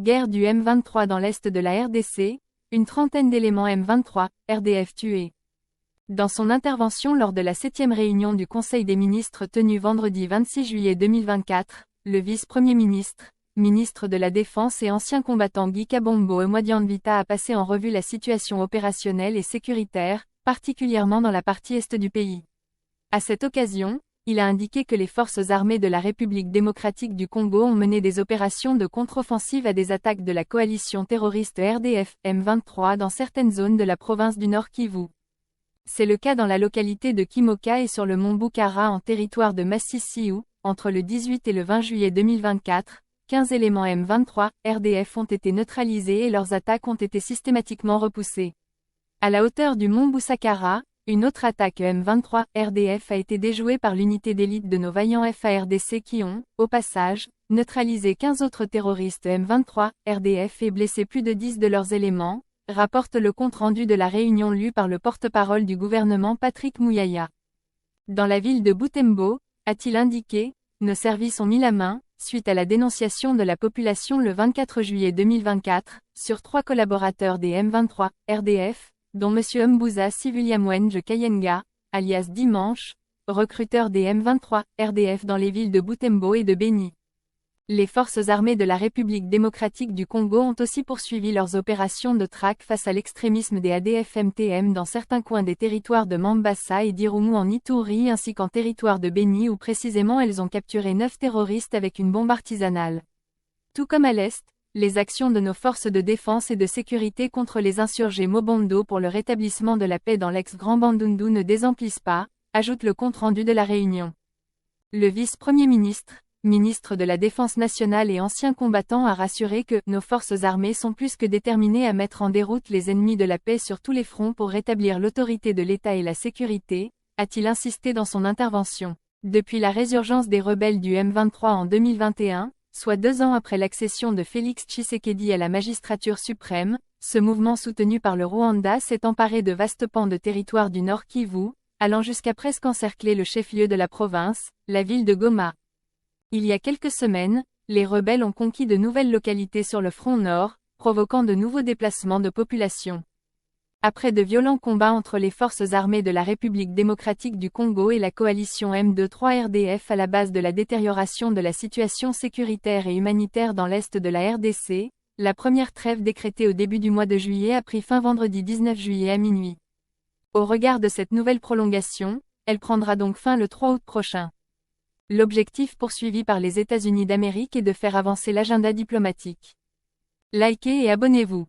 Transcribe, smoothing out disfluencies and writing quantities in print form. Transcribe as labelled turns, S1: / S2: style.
S1: Guerre du M23 dans l'est de la RDC, une trentaine d'éléments M23, RDF tués. Dans son intervention lors de la 7e réunion du Conseil des ministres tenue vendredi 26 juillet 2024, le vice-premier ministre, ministre de la Défense et ancien combattant Guy Kabombo Mwadianvita a passé en revue la situation opérationnelle et sécuritaire, particulièrement dans la partie est du pays. À cette occasion, il a indiqué que les forces armées de la République démocratique du Congo ont mené des opérations de contre-offensive à des attaques de la coalition terroriste RDF M23 dans certaines zones de la province du Nord Kivu. C'est le cas dans la localité de Kimoka et sur le mont Bukara en territoire de Massissi où, entre le 18 et le 20 juillet 2024, 15 éléments M23, RDF ont été neutralisés et leurs attaques ont été systématiquement repoussées. À la hauteur du mont Busakara, une autre attaque M23, RDF a été déjouée par l'unité d'élite de nos vaillants FARDC qui ont, au passage, neutralisé 15 autres terroristes M23, RDF et blessé plus de 10 de leurs éléments, rapporte le compte-rendu de la réunion lu par le porte-parole du gouvernement Patrick Muyaya. Dans la ville de Butembo, a-t-il indiqué, nos services ont mis la main, suite à la dénonciation de la population le 24 juillet 2024, sur 3 collaborateurs des M23, RDF, dont M. Mbuza Sivuliamwenje Kayenga, alias Dimanche, recruteur des M23, RDF dans les villes de Butembo et de Beni. Les forces armées de la République démocratique du Congo ont aussi poursuivi leurs opérations de traque face à l'extrémisme des ADF-MTM dans certains coins des territoires de Mambasa et d'Irumu en Ituri ainsi qu'en territoire de Beni où précisément elles ont capturé 9 terroristes avec une bombe artisanale. Tout comme à l'Est, les actions de nos forces de défense et de sécurité contre les insurgés Mobondo pour le rétablissement de la paix dans l'ex-Grand Bandundu ne désemplissent pas, ajoute le compte-rendu de la réunion. Le vice-premier ministre, ministre de la Défense nationale et ancien combattant a rassuré que « nos forces armées sont plus que déterminées à mettre en déroute les ennemis de la paix sur tous les fronts pour rétablir l'autorité de l'État et la sécurité », a-t-il insisté dans son intervention. Depuis la résurgence des rebelles du M23 en 2021, soit 2 ans après l'accession de Félix Tshisekedi à la magistrature suprême, ce mouvement soutenu par le Rwanda s'est emparé de vastes pans de territoire du Nord Kivu, allant jusqu'à presque encercler le chef-lieu de la province, la ville de Goma. Il y a quelques semaines, les rebelles ont conquis de nouvelles localités sur le front nord, provoquant de nouveaux déplacements de population. Après de violents combats entre les forces armées de la République démocratique du Congo et la coalition M23 RDF à la base de la détérioration de la situation sécuritaire et humanitaire dans l'est de la RDC, la première trêve décrétée au début du mois de juillet a pris fin vendredi 19 juillet à minuit. Au regard de cette nouvelle prolongation, elle prendra donc fin le 3 août prochain. L'objectif poursuivi par les États-Unis d'Amérique est de faire avancer l'agenda diplomatique. Likez et abonnez-vous.